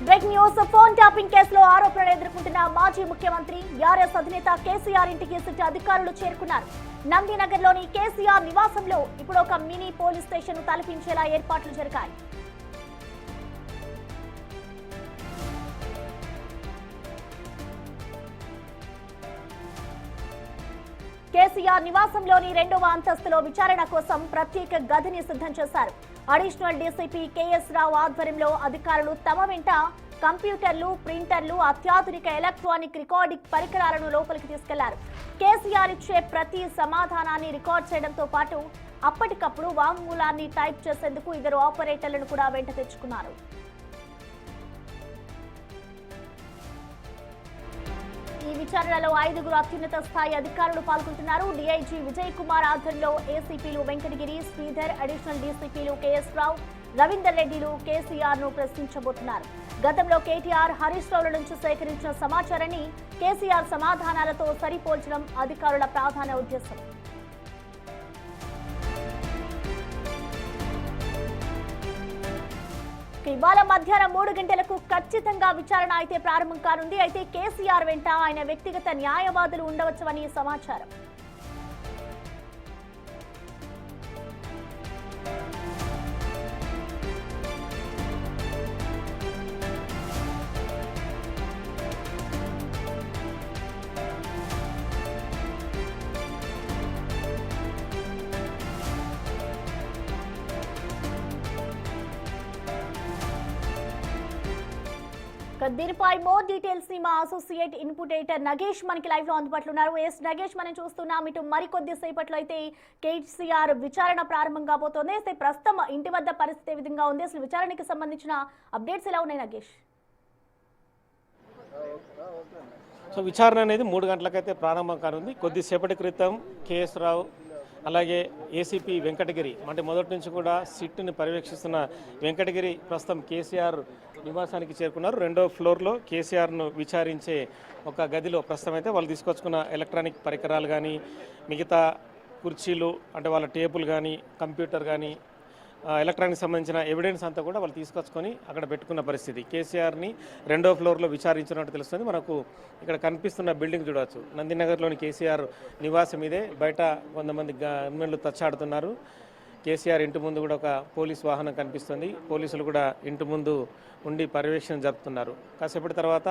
Break news phone tapping కేసులో ఆరోపణలు ఎదుర్కొంటున్న మాజీ ముఖ్యమంత్రి ఆర్ఎస్ అధినేత కేసీఆర్ ఇంటికి సిట్ అధికారులు చేరుకున్నారు. నందినగర్లోని కేసీఆర్ నివాసంలో ఇప్పుడు ఒక మినీ పోలీస్ స్టేషన్ తలపించేలా ఏర్పాట్లు జరిగాయి. కేసీఆర్ నివాసంలోని 2వ అంతస్తులో విచారణ కోసం ప్రత్యేక గదిని సిద్ధం చేశారు. అడిషనల్ డీసీపీ కేఎస్ రావు ఆధ్వర్యంలో అధికారులు తమ వెంట కంప్యూటర్లు, ప్రింటర్లు, అత్యాధునిక ఎలక్ట్రానిక్ రికార్డింగ్ పరికరాలను లోపలికి తీసుకెళ్లారు. కేసీఆర్ ఇచ్చే ప్రతి సమాధానాన్ని రికార్డ్ చేయడంతో పాటు అప్పటికప్పుడు వాంగ్మూలాన్ని టైప్ చేసేందుకు 2 ఆపరేటర్లను కూడా వెంట తెచ్చుకున్నారు. ఈ విచారణలో 5గురు అత్యున్నత స్థాయి అధికారులు పాల్గొంటున్నారు. డీఐజీ విజయ్ కుమార్ ఆధ్వర్యంలో ఏసీపీలు వెంకటగిరి, శ్రీధర్, అడిషనల్ డీసీపీలు కేఎస్ రావు, రవీందర్ రెడ్డిలు కేసీఆర్ ను ప్రశ్నించబోతున్నారు. గతంలో కేటీఆర్, హరీష్ రావుల నుంచి సేకరించిన సమాచారాన్ని కేసీఆర్ సమాధానాలతో సరిపోల్చడం అధికారుల ప్రధాన ఉద్దేశం. ఇవాళ మధ్యాహ్నం 3 గంటలకు ఖచ్చితంగా విచారణ అయితే ప్రారంభం కానుంది. అయితే కేసీఆర్ వెంట ఆయన వ్యక్తిగత న్యాయవాదులు ఉండవచ్చని సమాచారం. దీనిపై మోర్ డీటెయిల్స్ ని మా అసోసియేట్ ఇన్పుటేటర్ నగేష్ మనకి లైవ్ లో అందుబాటులో ఉన్నారు. నగేష్, మనం చూస్తున్నాం ఇటు మరికొద్ది సేపట్లో అయితే కేసీఆర్ విచారణ ప్రారంభం కాబోతోంది. అయితే ప్రస్తుతం ఇంటి వద్ద పరిస్థితి ఏ విధంగా ఉంది, అసలు విచారణకి సంబంధించిన అప్డేట్స్ ఎలా ఉన్నాయి నగేష్? సో విచారణ అనేది 3 గంటలకైతే ప్రారంభం కానుంది. కొద్దిసేపటి క్రితం కేఎస్ రావు అలాగే ఏసీపీ వెంకటగిరి అంటే మొదటి నుంచి కూడా సిట్ని పర్యవేక్షిస్తున్న వెంకటగిరి ప్రస్తుతం కేసీఆర్ నివాసానికి చేరుకున్నారు. 2వ ఫ్లోర్లో కేసీఆర్ను విచారించే ఒక గదిలో ప్రస్తుతం అయితే వాళ్ళు తీసుకొచ్చుకున్న ఎలక్ట్రానిక్ పరికరాలు కానీ, మిగతా కుర్చీలు అంటే వాళ్ళ టేబుల్ కానీ, కంప్యూటర్ కానీ, ఎలక్ట్రానిక్ సంబంధించిన ఎవిడెన్స్ అంతా కూడా వాళ్ళు తీసుకొచ్చుకొని అక్కడ పెట్టుకున్న పరిస్థితి. కేసీఆర్ని 2వ ఫ్లోర్లో విచారించినట్టు తెలుస్తుంది. మనకు ఇక్కడ కనిపిస్తున్న బిల్డింగ్ చూడవచ్చు. నందినగర్లోని కేసీఆర్ నివాసం ఇదే. బయట కొంతమంది ఎమ్మెల్యేలు తచ్చాడుతున్నారు. కేసీఆర్ ఇంటి ముందు కూడా ఒక పోలీస్ వాహనం కనిపిస్తుంది. పోలీసులు కూడా ఇంటి ముందు ఉండి పర్యవేక్షణ జరుపుతున్నారు. కాసేపటి తర్వాత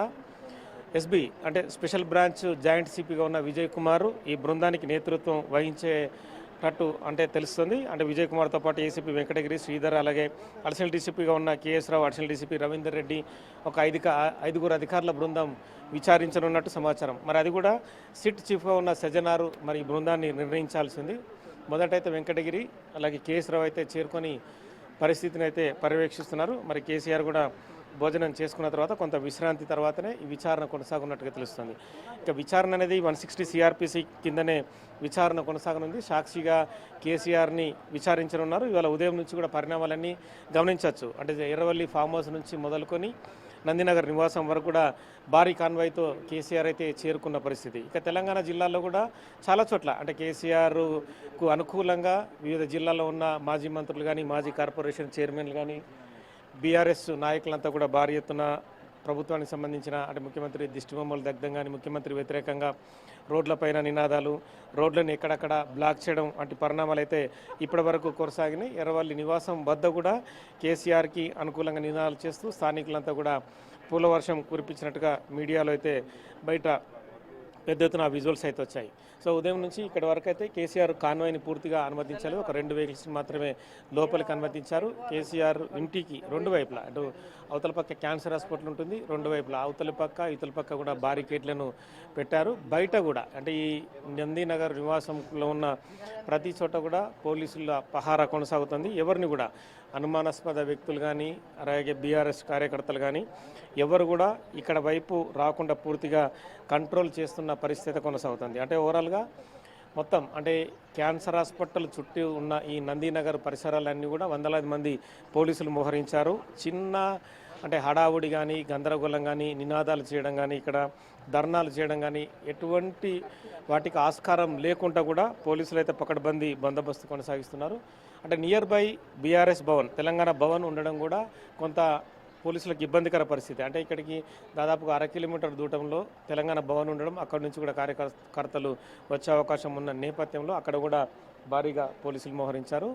ఎస్బీ అంటే స్పెషల్ బ్రాంచ్ జాయింట్ సిపిగా ఉన్న విజయ్ కుమార్ ఈ బృందానికి నేతృత్వం వహించేటట్టు అంటే తెలుస్తుంది. అంటే విజయ్ కుమార్తో పాటు ఏసీపీ వెంకటగిరి, శ్రీధర్, అలాగే అడిషనల్ డీసీపీగా ఉన్న కేఎస్ రావు, అడిషనల్ డీసీపీ రవీందర్ రెడ్డి, ఒక 5గురు అధికారుల బృందం విచారించనున్నట్టు సమాచారం. మరి అది కూడా సిట్ చీఫ్గా ఉన్న సజ్జనారు మరి ఈ బృందాన్ని నిర్ణయించాల్సింది. మొదటైతే వెంకటగిరి అలాగే కేఎస్ రావు అయితే చేరుకొని పరిస్థితిని అయితే పర్యవేక్షిస్తున్నారు. మరి కేసీఆర్ కూడా భోజనం చేసుకున్న తర్వాత కొంత విశ్రాంతి తర్వాతనే ఈ విచారణ కొనసాగున్నట్టుగా తెలుస్తుంది. ఇక విచారణ అనేది 160 సిఆర్పిసి కిందనే విచారణ కొనసాగనుంది. సాక్షిగా కేసీఆర్ని విచారించనున్నారు. ఇవాళ ఉదయం నుంచి కూడా పరిణామాలన్నీ గమనించవచ్చు. అంటే ఎర్రవల్లి ఫామ్ హౌస్ నుంచి మొదలుకొని నందినగర్ నివాసం వరకు కూడా భారీ కాన్వాయ్తో కేసీఆర్ అయితే చేరుకున్న పరిస్థితి. ఇక తెలంగాణ జిల్లాలో కూడా చాలా చోట్ల అంటే కేసీఆర్కు అనుకూలంగా వివిధ జిల్లాల్లో ఉన్న మాజీ మంత్రులు కానీ, మాజీ కార్పొరేషన్ చైర్మన్లు కానీ, బీఆర్ఎస్ నాయకులంతా కూడా భారీ ఎత్తున ప్రభుత్వానికి సంబంధించిన అంటే ముఖ్యమంత్రి దిష్టిబొమ్మలు దగ్ధం కానీ, ముఖ్యమంత్రి వ్యతిరేకంగా రోడ్లపైన నినాదాలు, రోడ్లను ఎక్కడక్కడ బ్లాక్ చేయడం వంటి పరిణామాలు అయితే ఇప్పటి వరకు కొనసాగినాయి. ఎర్రవల్లి నివాసం వద్ద కూడా కేసీఆర్కి అనుకూలంగా నినాదాలు చేస్తూ స్థానికులంతా కూడా పూల వర్షం కురిపించినట్టుగా మీడియాలో అయితే బయట పెద్ద ఎత్తున విజువల్స్ అయితే వచ్చాయి. సో ఉదయం నుంచి ఇక్కడి వరకు అయితే కేసీఆర్ కాన్వాయ్ని పూర్తిగా అనుమతించాలి. ఒక 2 వెహికల్స్ మాత్రమే లోపలికి అనుమతించారు. కేసీఆర్ ఇంటికి 2 వైపులా అటు అవతల పక్క క్యాన్సర్ హాస్పిటల్ ఉంటుంది, 2 వైపులా అవతల పక్క ఇతల పక్క కూడా బారికేడ్లను పెట్టారు. బయట కూడా అంటే ఈ నందినగర్ నివాసంలో ఉన్న ప్రతి చోట కూడా పోలీసుల పహారా కొనసాగుతుంది. ఎవరిని కూడా అనుమానాస్పద వ్యక్తులు కానీ, అలాగే బీఆర్ఎస్ కార్యకర్తలు కానీ ఎవరు కూడా ఇక్కడ వైపు రాకుండా పూర్తిగా కంట్రోల్ చేస్తున్న పరిస్థితి కొనసాగుతుంది. అంటే ఓవరాల్గా మొత్తం అంటే క్యాన్సర్ హాస్పిటల్ చుట్టూ ఉన్న ఈ నందినగర్ పరిసరాలన్నీ కూడా వందలాది మంది పోలీసులు మోహరించారు. చిన్న అంటే హడావుడి కానీ, గందరగోళం కానీ, నినాదాలు చేయడం కానీ, ఇక్కడ ధర్నాలు చేయడం కానీ ఎటువంటి వాటికి ఆస్కారం లేకుండా కూడా పోలీసులు అయితే పకడ్బందీ బందోబస్తు కొనసాగిస్తున్నారు. అంటే near by BRS Bhavan, Telangana Bhavan ఉండడం కూడా కొంత పోలీసులకు ఇబ్బందికర పరిస్థితి. అంటే ఇక్కడికి దాదాపుగా 1/2 కిలోమీటర్ దూరంలో తెలంగాణ భవన్ ఉండడం, అక్కడి నుంచి కూడా కార్యకర్తలు వచ్చే అవకాశం ఉన్న నేపథ్యంలో అక్కడ కూడా భారీగా పోలీసులు మోహరించారు.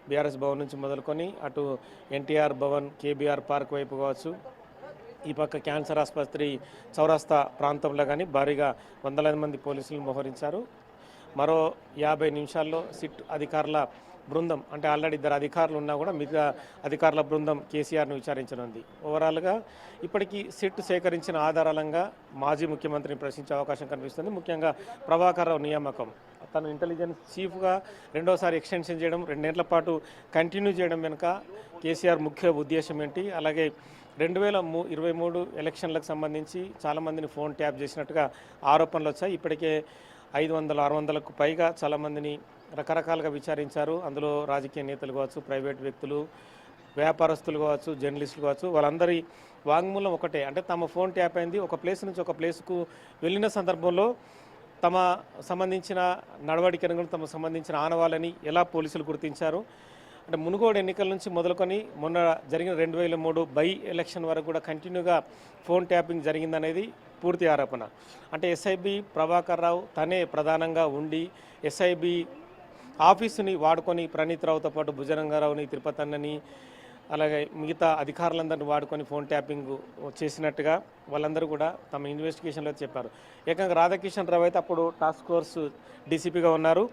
బీఆర్ఎస్ భవన్ నుంచి మొదలుకొని అటు ఎన్టీఆర్ భవన్, కేబీఆర్ పార్క్ వైపు కావచ్చు, ఈ పక్క క్యాన్సర్ ఆసుపత్రి చౌరస్తా ప్రాంతంలో కానీ భారీగా వందలాది మంది పోలీసులు మోహరించారు. మరో 50 నిమిషాల్లో సిట్ అధికారుల బృందం, అంటే ఆల్రెడీ 2 అధికారులు ఉన్నా కూడా మిగతా అధికారుల బృందం కేసీఆర్ను విచారించనుంది. ఓవరాల్గా ఇప్పటికీ సిట్ సేకరించిన ఆధారాలంగా మాజీ ముఖ్యమంత్రిని ప్రశ్నించే అవకాశం కనిపిస్తుంది. ముఖ్యంగా ప్రభాకర్ రావు నియామకం, తను ఇంటెలిజెన్స్ చీఫ్గా రెండోసారి ఎక్స్టెన్షన్ చేయడం, 2 ఏళ్ల పాటు కంటిన్యూ చేయడం వెనుక కేసీఆర్ ముఖ్య ఉద్దేశం ఏంటి, అలాగే 2023 ఎలక్షన్లకు సంబంధించి చాలామందిని ఫోన్ ట్యాప్ చేసినట్టుగా ఆరోపణలు వచ్చాయి. ఇప్పటికే 500-600కు పైగా చాలామందిని రకరకాలుగా విచారించారు. అందులో రాజకీయ నేతలు కావచ్చు, ప్రైవేట్ వ్యక్తులు, వ్యాపారస్తులు కావచ్చు, జర్నలిస్టులు కావచ్చు, వాళ్ళందరి వాంగ్మూలం ఒకటే, అంటే తమ ఫోన్ ట్యాప్ అయింది, ఒక ప్లేస్ నుంచి ఒక ప్లేస్కు వెళ్ళిన సందర్భంలో తమ సంబంధించిన నడవడికను, తమ సంబంధించిన ఆనవాళ్ళని ఎలా పోలీసులు గుర్తించారు, అంటే మునుగోడు ఎన్నికల నుంచి మొదలుకొని మొన్న జరిగిన 2003 బై ఎలక్షన్ వరకు కూడా కంటిన్యూగా ఫోన్ ట్యాపింగ్ జరిగిందనేది పూర్తి ఆరోపణ. అంటే ఎస్ఐబి ప్రభాకర్ రావు తనే ప్రధానంగా ఉండి ఎస్ఐబి ఆఫీసుని వాడుకొని ప్రణీత్ రావుతో పాటు భుజరంగారావుని, తిరుపతి అన్నని, అలాగే మిగతా అధికారులందరినీ వాడుకొని ఫోన్ ట్యాపింగ్ చేసినట్టుగా వాళ్ళందరూ కూడా తమ ఇన్వెస్టిగేషన్లో చెప్పారు. ఏకంగా రాధాకిషన్ రావు అయితే అప్పుడు టాస్క్ ఫోర్స్ డీసీపీగా ఉన్నారు.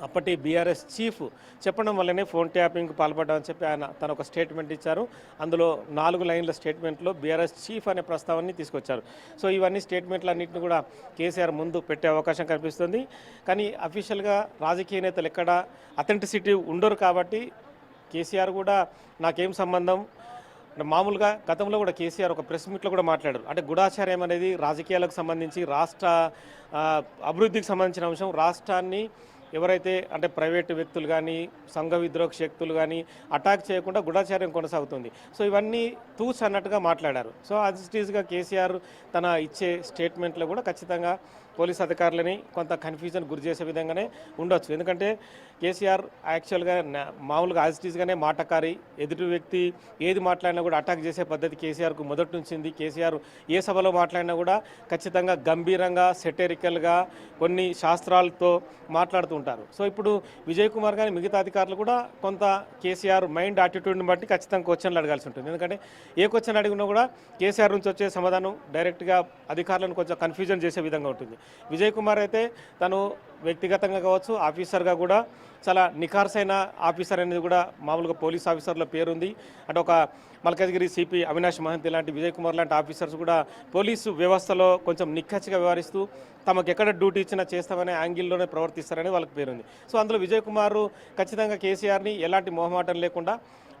అప్పటి బీఆర్ఎస్ చీఫ్ చెప్పడం వల్లనే ఫోన్ ట్యాపింగ్కి పాల్పడ్డామని చెప్పి ఆయన తను ఒక స్టేట్మెంట్ ఇచ్చారు. అందులో 4 లైన్ల స్టేట్మెంట్లో బీఆర్ఎస్ చీఫ్ అనే ప్రస్తావనని తీసుకొచ్చారు. సో ఇవన్నీ స్టేట్మెంట్లన్నింటినీ కూడా కేసీఆర్ ముందు పెట్టే అవకాశం కనిపిస్తుంది. కానీ అఫీషియల్గా రాజకీయ నేతలు ఎక్కడ అథెంటిసిటీ ఉండరు కాబట్టి కేసీఆర్ కూడా నాకేం సంబంధం, మామూలుగా గతంలో కూడా కేసీఆర్ ఒక ప్రెస్ మీట్లో కూడా మాట్లాడారు. అంటే గూఢాచార్యం అనేది రాజకీయాలకు సంబంధించి, రాష్ట్ర అభివృద్ధికి సంబంధించిన అంశం. రాష్ట్రాన్ని ఎవరైతే అంటే ప్రైవేటు వ్యక్తులు కానీ, సంఘ విద్రోహ శక్తులు కానీ అటాక్ చేయకుండా గూఢాచార్యం కొనసాగుతుంది. సో ఇవన్నీ తూచ్ అన్నట్టుగా మాట్లాడారు. సో యాజ్ ఇట్ ఈస్గా కేసీఆర్ తన ఇచ్చే స్టేట్మెంట్లో కూడా ఖచ్చితంగా పోలీస్ అధికారులని కొంత కన్ఫ్యూజన్ గురి చేసే విధంగానే ఉండొచ్చు. ఎందుకంటే కేసీఆర్ యాక్చువల్గా మామూలుగా యాజ్ ఇట్ ఈస్గానే మాటకారి, ఎదుటి వ్యక్తి ఏది మాట్లాడినా కూడా అటాక్ చేసే పద్ధతి కేసీఆర్కు మొదటి నుంచి ఉంది. కేసీఆర్ ఏ సభలో మాట్లాడినా కూడా ఖచ్చితంగా గంభీరంగా, సెటరికల్గా కొన్ని శాస్త్రాలతో మాట్లాడుతూ ఉంటారు. సో ఇప్పుడు విజయ్ కుమార్ కానీ మిగతా అధికారులు కూడా కొంత కేసీఆర్ మైండ్ యాటిట్యూడ్ని బట్టి ఖచ్చితంగా క్వశ్చన్లు అడగాల్సి ఉంటుంది. ఎందుకంటే ఏ క్వశ్చన్ అడిగినా కూడా కేసీఆర్ నుంచి వచ్చే సమాధానం డైరెక్ట్గా అధికారులను కొంచెం కన్ఫ్యూజన్ చేసే విధంగా ఉంటుంది. విజయ్ కుమార్ అయితే తను వ్యక్తిగతంగా కావచ్చు, ఆఫీసర్గా కూడా చాలా నిఖార్సైన ఆఫీసర్ అనేది కూడా మామూలుగా పోలీస్ ఆఫీసర్ల పేరుంది. అంటే ఒక మల్కాజ్గిరి సిపి అవినాష్ మహంతి లాంటి, విజయ్ కుమార్ లాంటి ఆఫీసర్స్ కూడా పోలీసు వ్యవస్థలో కొంచెం నిక్కచ్చిగా వ్యవహరిస్తూ తమకు ఎక్కడ డ్యూటీ ఇచ్చినా చేస్తామనే యాంగిల్లోనే ప్రవర్తిస్తారని వాళ్ళకి పేరుంది. సో అందులో విజయ్ కుమార్ ఖచ్చితంగా కేసీఆర్ని ఎలాంటి మొహమాటం లేకుండా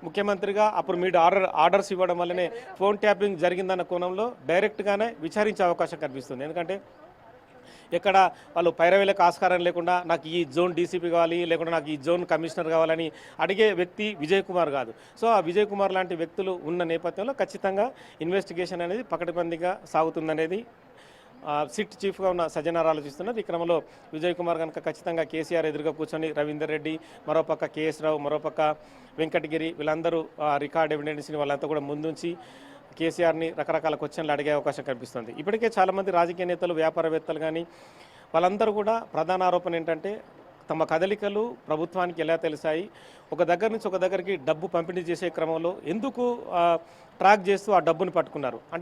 ముఖ్యమంత్రిగా అప్పుడు మీరు ఆర్డర్స్ ఇవ్వడం వల్లనే ఫోన్ ట్యాపింగ్ జరిగిందన్న కోణంలో డైరెక్ట్గానే విచారించే అవకాశం కనిపిస్తుంది. ఎందుకంటే ఎక్కడ వాళ్ళు పైరవేలకు ఆస్కారం లేకుండా నాకు ఈ జోన్ డీసీపీ కావాలి, లేకుంటే నాకు ఈ జోన్ కమిషనర్ కావాలని అడిగే వ్యక్తి విజయ్ కుమార్ కాదు. సో ఆ విజయ్ కుమార్ లాంటి వ్యక్తులు ఉన్న నేపథ్యంలో ఖచ్చితంగా ఇన్వెస్టిగేషన్ అనేది పకడ్బందీగా సాగుతుందనేది సిట్ చీఫ్గా ఉన్న సజ్జనార్ ఆలోచిస్తున్నారు. ఈ క్రమంలో విజయ్ కుమార్ కనుక ఖచ్చితంగా కేసీఆర్ ఎదురుగా కూర్చొని రవీందర్ రెడ్డి, మరోపక్క కేఎస్ రావు, మరోపక్క వెంకటగిరి, వీళ్ళందరూ రికార్డ్ ఎవిడెన్స్ని వాళ్ళంతా కూడా ముందుంచి కేసీఆర్ని రకరకాల క్వశ్చన్లు అడిగే అవకాశం కనిపిస్తుంది. ఇప్పటికే చాలామంది రాజకీయ నేతలు, వ్యాపారవేత్తలు కానీ వాళ్ళందరూ కూడా ప్రధాన ఆరోపణ ఏంటంటే తమ కదలికలు ప్రభుత్వానికి ఎలా తెలిసాయి, ఒక దగ్గర నుంచి ఒక దగ్గరికి డబ్బు పంపిణీ చేసే క్రమంలో ఎందుకు ట్రాక్ చేస్తూ ఆ డబ్బుని పట్టుకున్నారు, అంటే